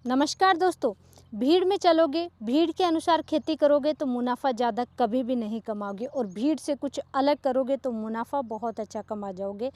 नमस्कार दोस्तों। भीड़ में चलोगे, भीड़ के अनुसार खेती करोगे तो मुनाफा ज़्यादा कभी भी नहीं कमाओगे और भीड़ से कुछ अलग करोगे तो मुनाफा बहुत अच्छा कमा जाओगे।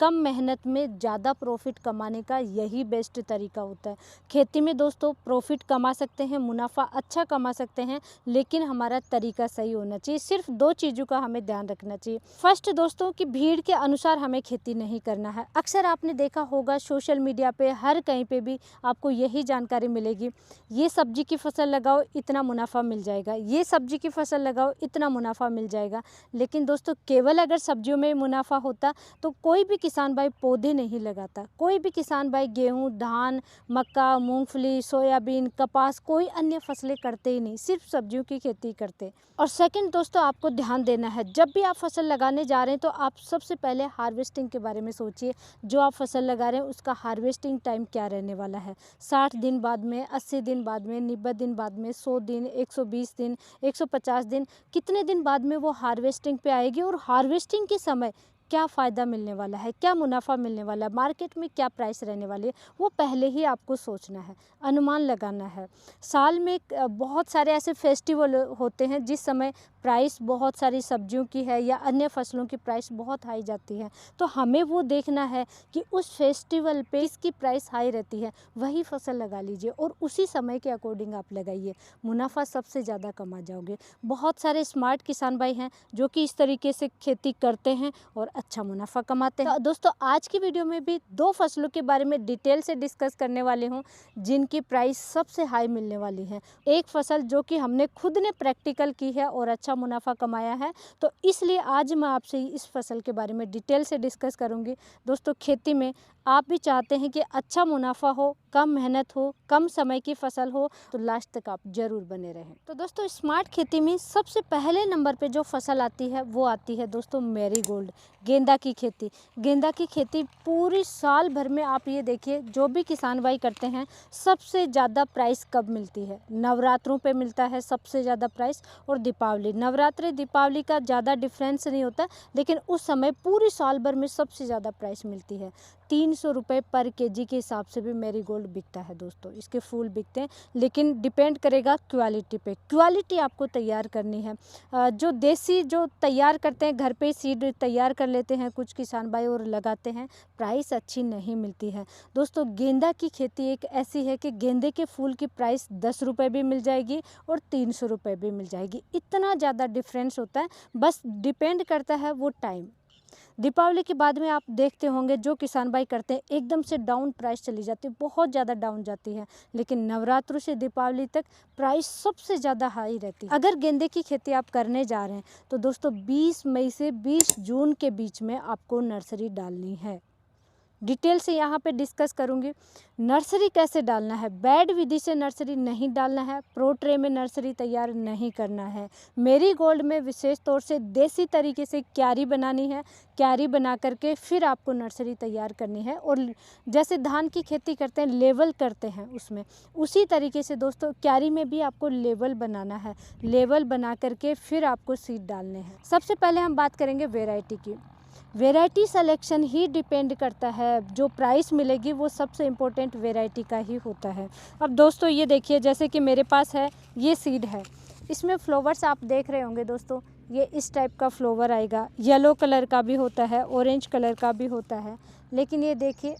कम मेहनत में ज़्यादा प्रॉफिट कमाने का यही बेस्ट तरीका होता है। खेती में दोस्तों प्रॉफिट कमा सकते हैं, मुनाफा अच्छा कमा सकते हैं, लेकिन हमारा तरीका सही होना चाहिए। सिर्फ दो चीज़ों का हमें ध्यान रखना चाहिए। फर्स्ट दोस्तों कि भीड़ के अनुसार हमें खेती नहीं करना है। अक्सर आपने देखा होगा सोशल मीडिया पे हर कहीं पे भी आपको यही जानकारी मिलेगी, ये सब्जी की फसल लगाओ इतना मुनाफा मिल जाएगा, ये सब्जी की फसल लगाओ इतना मुनाफा मिल जाएगा। लेकिन दोस्तों केवल अगर सब्जियों में मुनाफा होता तो कोई भी किसान भाई पौधे नहीं लगाता, कोई भी किसान भाई गेहूं, धान, मक्का, मूंगफली, सोयाबीन, कपास कोई अन्य फसलें करते ही नहीं, सिर्फ सब्जियों की खेती करते। और सेकंड दोस्तों आपको ध्यान देना है, जब भी आप फसल लगाने जा रहे हैं तो आप सबसे पहले हार्वेस्टिंग के बारे में सोचिए। जो आप फसल लगा रहे हैं उसका हार्वेस्टिंग टाइम क्या रहने वाला है। 60 दिन बाद में, 80 दिन बाद में, 90 दिन बाद में, 100 दिन, 120 दिन, 150 दिन, कितने दिन बाद में वो हार्वेस्टिंग पे आएगी और हार्वेस्टिंग के समय क्या फ़ायदा मिलने वाला है, क्या मुनाफा मिलने वाला है, मार्केट में क्या प्राइस रहने वाली है, वो पहले ही आपको सोचना है, अनुमान लगाना है। साल में बहुत सारे ऐसे फेस्टिवल होते हैं जिस समय प्राइस बहुत सारी सब्जियों की है या अन्य फसलों की प्राइस बहुत हाई जाती है, तो हमें वो देखना है कि उस फेस्टिवल पे इसकी प्राइस हाई रहती है, वही फसल लगा लीजिए और उसी समय के अकॉर्डिंग आप लगाइए, मुनाफा सबसे ज़्यादा कमा जाओगे। बहुत सारे स्मार्ट किसान भाई हैं जो कि इस तरीके से खेती करते हैं और अच्छा मुनाफा कमाते हैं। तो दोस्तों आज की वीडियो में भी दो फसलों के बारे में डिटेल से डिस्कस करने वाले हूँ जिनकी प्राइस सबसे हाई मिलने वाली है। एक फसल जो कि हमने खुद ने प्रैक्टिकल की है और अच्छा मुनाफा कमाया है, तो इसलिए आज मैं आपसे इस फसल के बारे में डिटेल से डिस्कस करूँगी। दोस्तों खेती में आप भी चाहते हैं कि अच्छा मुनाफा हो, कम मेहनत हो, कम समय की फसल हो, तो लास्ट तक आप जरूर बने रहें। तो दोस्तों स्मार्ट खेती में सबसे पहले नंबर पे जो फसल आती है वो आती है दोस्तों मैरीगोल्ड, गेंदा की खेती। गेंदा की खेती पूरी साल भर में आप ये देखिए जो भी किसान भाई करते हैं, सबसे ज़्यादा प्राइस कब मिलती है? नवरात्रों पे मिलता है सबसे ज़्यादा प्राइस और दीपावली। नवरात्रि दीपावली का ज़्यादा डिफरेंस नहीं होता, लेकिन उस समय पूरी साल भर में सबसे ज़्यादा प्राइस मिलती है। 300 रुपये पर केजी के हिसाब से भी मैरीगोल्ड बिकता है दोस्तों, इसके फूल बिकते हैं, लेकिन डिपेंड करेगा क्वालिटी पे। क्वालिटी आपको तैयार करनी है। जो देसी जो तैयार करते हैं, घर पे सीड तैयार कर लेते हैं कुछ किसान भाई और लगाते हैं, प्राइस अच्छी नहीं मिलती है। दोस्तों गेंदा की खेती एक ऐसी है कि गेंदे के फूल की प्राइस 10 रुपये भी मिल जाएगी और 300 रुपये भी मिल जाएगी। इतना ज़्यादा डिफरेंस होता है, बस डिपेंड करता है वो टाइम। दीपावली के बाद में आप देखते होंगे जो किसान भाई करते हैं एकदम से डाउन प्राइस चली जाती है, बहुत ज़्यादा डाउन जाती है, लेकिन नवरात्रों से दीपावली तक प्राइस सबसे ज़्यादा हाई रहती है। अगर गेंदे की खेती आप करने जा रहे हैं तो दोस्तों 20 मई से 20 जून के बीच में आपको नर्सरी डालनी है। डिटेल से यहाँ पे डिस्कस करूँगी। नर्सरी कैसे डालना है, बैड विधि से नर्सरी नहीं डालना है, प्रो ट्रे में नर्सरी तैयार नहीं करना है। मैरीगोल्ड में विशेष तौर से देसी तरीके से क्यारी बनानी है, क्यारी बना करके फिर आपको नर्सरी तैयार करनी है। और जैसे धान की खेती करते हैं, लेवल करते हैं उसमें, उसी तरीके से दोस्तों क्यारी में भी आपको लेवल बनाना है। लेवल बना करके फिर आपको सीड डालने हैं। सबसे पहले हम बात करेंगे वेराइटी की। वेराइटी सिलेक्शन ही डिपेंड करता है, जो प्राइस मिलेगी वो सबसे इम्पोर्टेंट वेराइटी का ही होता है। अब दोस्तों ये देखिए, जैसे कि मेरे पास है ये सीड है, इसमें फ्लावर्स आप देख रहे होंगे दोस्तों, ये इस टाइप का फ्लावर आएगा, येलो कलर का भी होता है, ऑरेंज कलर का भी होता है, लेकिन ये देखिए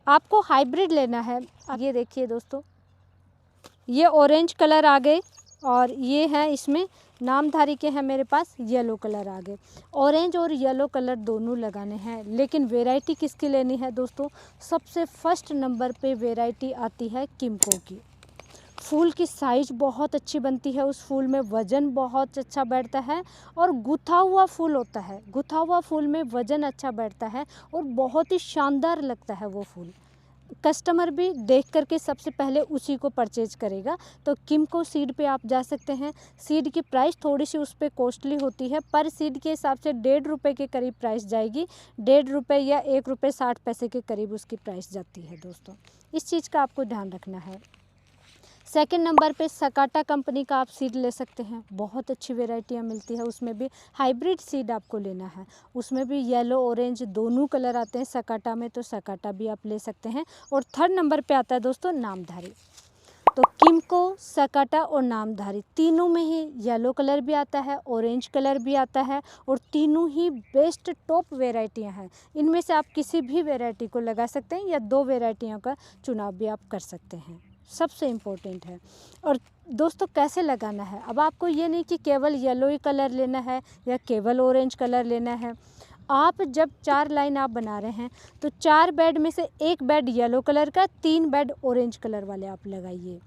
आपको हाइब्रिड लेना है। ये देखिए दोस्तों, ये ऑरेंज कलर आ गए और ये है इसमें नामधारी के हैं मेरे पास येलो कलर आ गए। ऑरेंज और येलो कलर दोनों लगाने हैं, लेकिन वैरायटी किसकी लेनी है दोस्तों? सबसे फर्स्ट नंबर पे वैरायटी आती है किमको की। फूल की साइज़ बहुत अच्छी बनती है, उस फूल में वज़न बहुत अच्छा बैठता है और गुथा हुआ फूल होता है। गुथा हुआ फूल में वज़न अच्छा बैठता है और बहुत ही शानदार लगता है वो फूल। कस्टमर भी देख करके सबसे पहले उसी को परचेज करेगा। तो किमको सीड पे आप जा सकते हैं। सीड की प्राइस थोड़ी सी उस पर कॉस्टली होती है, पर सीड के हिसाब से 1.5 रुपये के करीब प्राइस जाएगी। 1.5 रुपये या 1 रुपये 60 पैसे के करीब उसकी प्राइस जाती है दोस्तों, इस चीज़ का आपको ध्यान रखना है। सेकंड नंबर पे सकाटा कंपनी का आप सीड ले सकते हैं, बहुत अच्छी वेराइटियाँ मिलती है। उसमें भी हाइब्रिड सीड आपको लेना है, उसमें भी येलो ऑरेंज दोनों कलर आते हैं सकाटा में, तो सकाटा भी आप ले सकते हैं। और थर्ड नंबर पे आता है दोस्तों नामधारी। तो किमको, सकाटा और नामधारी तीनों में ही येलो कलर भी आता है, ऑरेंज कलर भी आता है, और तीनों ही बेस्ट टॉप वेराइटियां हैं। इनमें से आप किसी भी वेराइटी को लगा सकते हैं या 2 वेराइटियों का चुनाव भी आप कर सकते हैं, सबसे इम्पोर्टेंट है। और दोस्तों कैसे लगाना है, अब आपको ये नहीं कि केवल येलो ही कलर लेना है या केवल ऑरेंज कलर लेना है। आप जब 4 लाइन आप बना रहे हैं तो 4 बेड में से 1 बेड येलो कलर का, 3 बेड ऑरेंज कलर वाले आप लगाइए।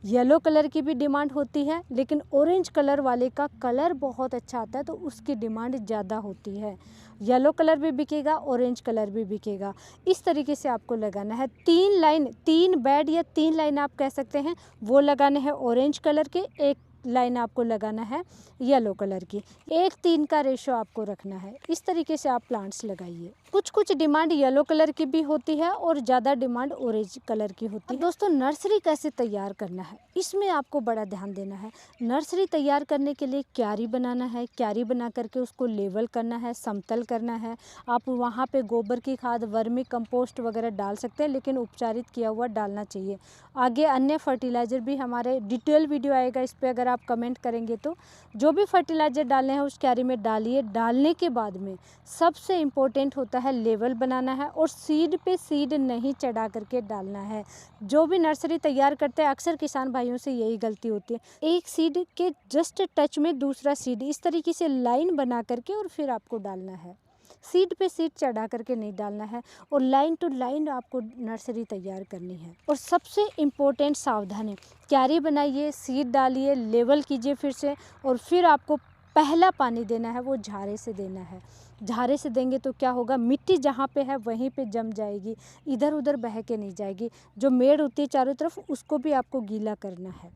येलो कलर की भी डिमांड होती है, लेकिन ऑरेंज कलर वाले का कलर बहुत अच्छा आता है तो उसकी डिमांड ज़्यादा होती है। येलो कलर भी बिकेगा, ऑरेंज कलर भी बिकेगा। इस तरीके से आपको लगाना है। 3 लाइन, 3 बेड या 3 लाइन आप कह सकते हैं, वो लगाने हैं ऑरेंज कलर के, 1 लाइन आपको लगाना है येलो कलर की। 1:3 का रेशो आपको रखना है। इस तरीके से आप प्लांट्स लगाइए। कुछ डिमांड येलो कलर की भी होती है और ज़्यादा डिमांड ऑरेंज कलर की होती है। दोस्तों नर्सरी कैसे तैयार करना है, इसमें आपको बड़ा ध्यान देना है। नर्सरी तैयार करने के लिए क्यारी बनाना है, क्यारी बना करके उसको लेवल करना है, समतल करना है। आप वहाँ पे गोबर की खाद, वर्मी कंपोस्ट वगैरह डाल सकते हैं, लेकिन उपचारित किया हुआ डालना चाहिए। आगे अन्य फर्टिलाइज़र भी हमारे डिटेल वीडियो आएगा, इस पर अगर आप कमेंट करेंगे तो जो भी फर्टिलाइज़र डालने हैं उस क्यारी में डालिए। डालने के बाद में सबसे इम्पोर्टेंट होता है लेवल बनाना है, और सीड पे सीड नहीं चढ़ा करके डालना है। जो भी नर्सरी तैयार करते हैं अक्सर किसान भाइयों से यही गलती होती है, एक सीड के जस्ट टच में दूसरा सीड, इस तरीके से लाइन बना करके और फिर आपको डालना है। सीड पे सीड चढ़ा करके नहीं डालना है, और लाइन टू लाइन आपको नर्सरी तैयार करनी है। और सबसे इम्पोर्टेंट सावधानी, क्यारी बनाइए, सीड डालिए, लेवल कीजिए फिर से, और फिर आपको पहला पानी देना है वो झारे से देना है। झारे से देंगे तो क्या होगा, मिट्टी जहाँ पे है वहीं पे जम जाएगी, इधर उधर बह के नहीं जाएगी। जो मेड़ होती है चारों तरफ उसको भी आपको गीला करना है,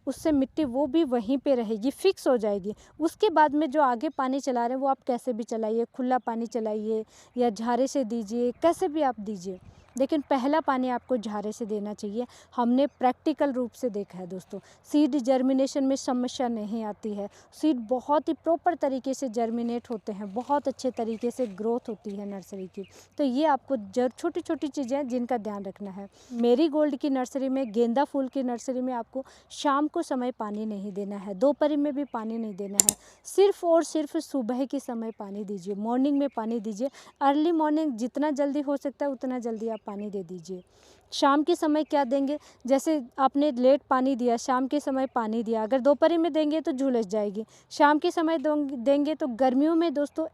उससे मिट्टी वो भी वहीं पे रहेगी, फिक्स हो जाएगी। उसके बाद में जो आगे पानी चला रहे हैं वो आप कैसे भी चलाइए, खुला पानी चलाइए या झारे से दीजिए, कैसे भी आप दीजिए, लेकिन पहला पानी आपको झारे से देना चाहिए। हमने प्रैक्टिकल रूप से देखा है दोस्तों, सीड जर्मिनेशन में समस्या नहीं आती है। सीड बहुत ही प्रॉपर तरीके से जर्मिनेट होते हैं, बहुत अच्छे तरीके से ग्रोथ होती है नर्सरी की। तो ये आपको छोटी छोटी चीज़ें हैं जिनका ध्यान रखना है। मेरीगोल्ड की नर्सरी में, गेंदा फूल की नर्सरी में आपको शाम को समय पानी नहीं देना है, दोपहर में भी पानी नहीं देना है, सिर्फ और सिर्फ सुबह के समय पानी दीजिए, मॉर्निंग में पानी दीजिए। अर्ली मॉर्निंग जितना जल्दी हो सकता है उतना जल्दी आप पानी दे दीजिए। शाम के समय क्या देंगे, जैसे आपने लेट पानी दिया, शाम के समय पानी दिया, अगर दोपहर में देंगे तो झुलस जाएगी। शाम के समय देंगे तो गर्मियों में दोस्तों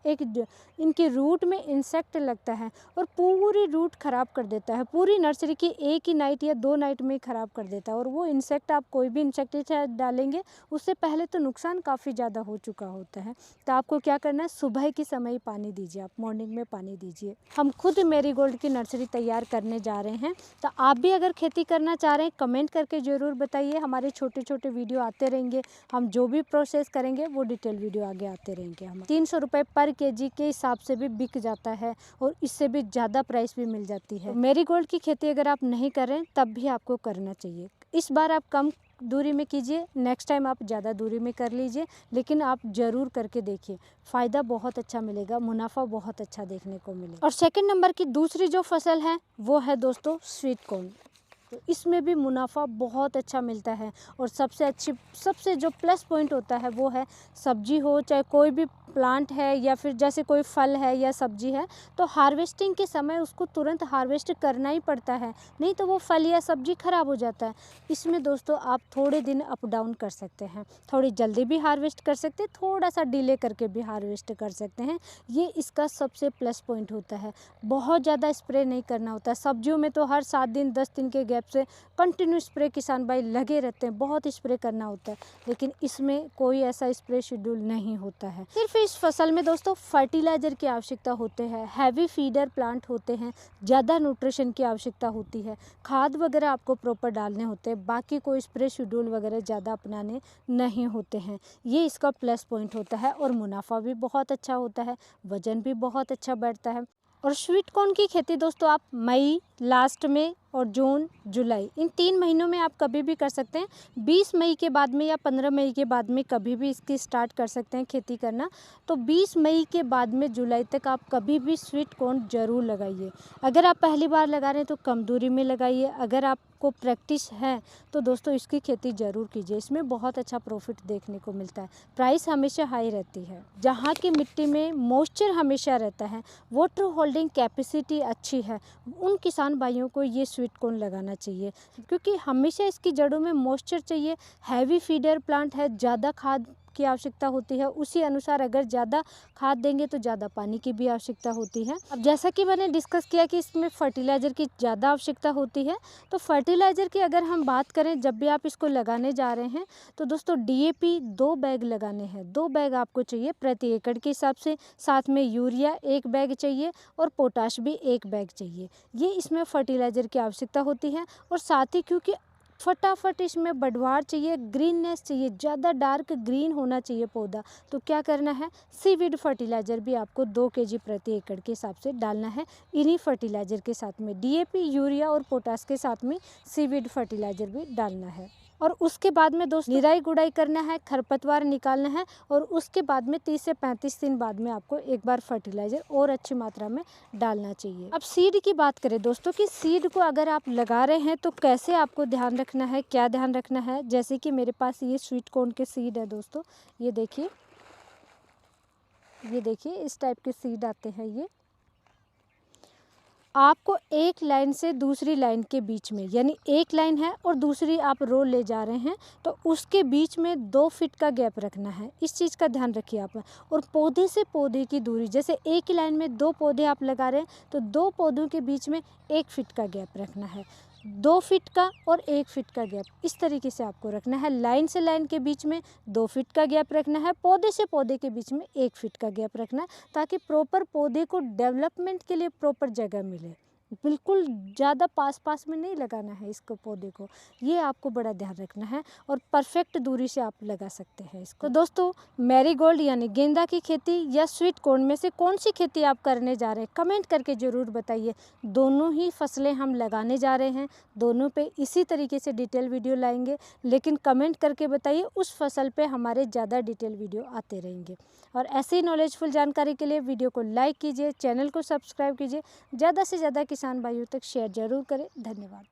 इनके रूट में इंसेक्ट लगता है और पूरी रूट ख़राब कर देता है, पूरी नर्सरी की एक ही नाइट या 2 नाइट में ही ख़राब कर देता है। और वो इंसेक्ट, आप कोई भी इंसेक्टिसाइड डालेंगे उससे पहले तो नुकसान काफ़ी ज़्यादा हो चुका होता है। तो आपको क्या करना है, सुबह के समय ही पानी दीजिए, आप मॉर्निंग में पानी दीजिए। हम खुद मेरीगोल्ड की नर्सरी तैयार करने जा रहे हैं, तो आप भी अगर खेती करना चाह रहे हैं कमेंट करके ज़रूर बताइए। हमारे छोटे छोटे वीडियो आते रहेंगे, हम जो भी प्रोसेस करेंगे वो डिटेल वीडियो आगे आते रहेंगे। हम 300 रुपये पर केजी के हिसाब से भी बिक जाता है और इससे भी ज़्यादा प्राइस भी मिल जाती है। मेरीगोल्ड की खेती अगर आप नहीं कर रहे हैं तब भी आपको करना चाहिए। इस बार आप कम दूरी में कीजिए, नेक्स्ट टाइम आप ज़्यादा दूरी में कर लीजिए, लेकिन आप ज़रूर करके देखिए, फ़ायदा बहुत अच्छा मिलेगा, मुनाफा बहुत अच्छा देखने को मिलेगा। और सेकंड नंबर की दूसरी जो फसल है वो है दोस्तों स्वीट कॉर्न। तो इसमें भी मुनाफा बहुत अच्छा मिलता है, और सबसे जो प्लस पॉइंट होता है वो है, सब्जी हो चाहे कोई भी प्लांट है या फिर जैसे कोई फल है या सब्जी है, तो हार्वेस्टिंग के समय उसको तुरंत हार्वेस्ट करना ही पड़ता है, नहीं तो वो फल या सब्जी खराब हो जाता है। इसमें दोस्तों आप थोड़े दिन अप डाउन कर सकते हैं, थोड़ी जल्दी भी हार्वेस्ट कर सकते हैं, थोड़ा सा डिले करके भी हार्वेस्ट कर सकते हैं। ये इसका सबसे प्लस पॉइंट होता है। बहुत ज़्यादा स्प्रे नहीं करना होता है। सब्जियों में तो हर 7 दिन 10 दिन के गैप से कंटिन्यू स्प्रे किसान भाई लगे रहते हैं, बहुत स्प्रे करना होता है, लेकिन इसमें कोई ऐसा स्प्रे शेड्यूल नहीं होता है। सिर्फ इस फसल में दोस्तों फर्टिलाइजर की आवश्यकता होते हैं, हैवी फीडर प्लांट होते हैं, ज़्यादा न्यूट्रिशन की आवश्यकता होती है, खाद वगैरह आपको प्रॉपर डालने होते हैं, बाकी कोई स्प्रे शेड्यूल वगैरह ज़्यादा अपनाने नहीं होते हैं। ये इसका प्लस पॉइंट होता है, और मुनाफा भी बहुत अच्छा होता है, वजन भी बहुत अच्छा बढ़ता है। और स्वीट कॉर्न की खेती दोस्तों आप मई लास्ट में और जून जुलाई, इन 3 महीनों में आप कभी भी कर सकते हैं। 20 मई के बाद में या 15 मई के बाद में कभी भी इसकी स्टार्ट कर सकते हैं खेती करना। तो 20 मई के बाद में जुलाई तक आप कभी भी स्वीट कॉर्न ज़रूर लगाइए। अगर आप पहली बार लगा रहे हैं तो कम दूरी में लगाइए, अगर आपको प्रैक्टिस है तो दोस्तों इसकी खेती ज़रूर कीजिए। इसमें बहुत अच्छा प्रॉफिट देखने को मिलता है, प्राइस हमेशा हाई रहती है। जहाँ की मिट्टी में मॉइस्चर हमेशा रहता है, वाटर होल्डिंग कैपेसिटी अच्छी है, उन किसान भाइयों को ये स्वीट कॉर्न लगाना चाहिए, क्योंकि हमेशा इसकी जड़ों में मॉइस्चर चाहिए। हैवी फीडर प्लांट है, ज़्यादा खाद की आवश्यकता होती है, उसी अनुसार अगर ज़्यादा खाद देंगे तो ज़्यादा पानी की भी आवश्यकता होती है। अब जैसा कि मैंने डिस्कस किया कि इसमें फर्टिलाइज़र की ज़्यादा आवश्यकता होती है, तो फर्टिलाइज़र की अगर हम बात करें जब भी आप इसको लगाने जा रहे हैं तो दोस्तों DAP 2 बैग लगाने हैं, 2 बैग आपको चाहिए प्रति एकड़ के हिसाब से। साथ में यूरिया 1 बैग चाहिए और पोटाश भी 1 बैग चाहिए। ये इसमें फर्टिलाइज़र की आवश्यकता होती है। और साथ ही क्योंकि फटाफट इसमें बढ़वार चाहिए, ग्रीननेस चाहिए, ज़्यादा डार्क ग्रीन होना चाहिए पौधा, तो क्या करना है, सीवीड फर्टिलाइज़र भी आपको 2 kg प्रति एकड़ के हिसाब से डालना है। इन्हीं फर्टिलाइज़र के साथ में DAP, यूरिया और पोटाश के साथ में सीवीड फर्टिलाइज़र भी डालना है। और उसके बाद में दोस्तों निराई गुड़ाई करना है, खरपतवार निकालना है, और उसके बाद में 30 से 35 दिन बाद में आपको एक बार फर्टिलाइज़र और अच्छी मात्रा में डालना चाहिए। अब सीड की बात करें दोस्तों कि सीड को अगर आप लगा रहे हैं तो कैसे आपको ध्यान रखना है, क्या ध्यान रखना है। जैसे कि मेरे पास ये स्वीट कॉर्न के सीड है दोस्तों, ये देखिए इस टाइप के सीड आते हैं। ये आपको एक लाइन से दूसरी लाइन के बीच में, यानी एक लाइन है और दूसरी आप रो ले जा रहे हैं, तो उसके बीच में 2 फीट का गैप रखना है। इस चीज़ का ध्यान रखिए आप। और पौधे से पौधे की दूरी, जैसे एक ही लाइन में 2 पौधे आप लगा रहे हैं तो 2 पौधों के बीच में 1 फीट का गैप रखना है, 2 फीट का और 1 फीट का गैप, इस तरीके से आपको रखना है। लाइन से लाइन के बीच में 2 फीट का गैप रखना है, पौधे से पौधे के बीच में 1 फीट का गैप रखना है, ताकि प्रॉपर पौधे को डेवलपमेंट के लिए प्रॉपर जगह मिले। बिल्कुल ज़्यादा पास में नहीं लगाना है इसको, पौधे को, ये आपको बड़ा ध्यान रखना है। और परफेक्ट दूरी से आप लगा सकते हैं इसको। तो दोस्तों मैरीगोल्ड यानी गेंदा की खेती या स्वीट कॉर्न में से कौन सी खेती आप करने जा रहे हैं, कमेंट करके ज़रूर बताइए। दोनों ही फसलें हम लगाने जा रहे हैं, दोनों पे इसी तरीके से डिटेल वीडियो लाएंगे, लेकिन कमेंट करके बताइए उस फसल पे हमारे ज़्यादा डिटेल वीडियो आते रहेंगे। और ऐसी नॉलेजफुल जानकारी के लिए वीडियो को लाइक कीजिए, चैनल को सब्सक्राइब कीजिए, ज़्यादा से ज़्यादा किसान भाइयों तक शेयर जरूर करें। धन्यवाद।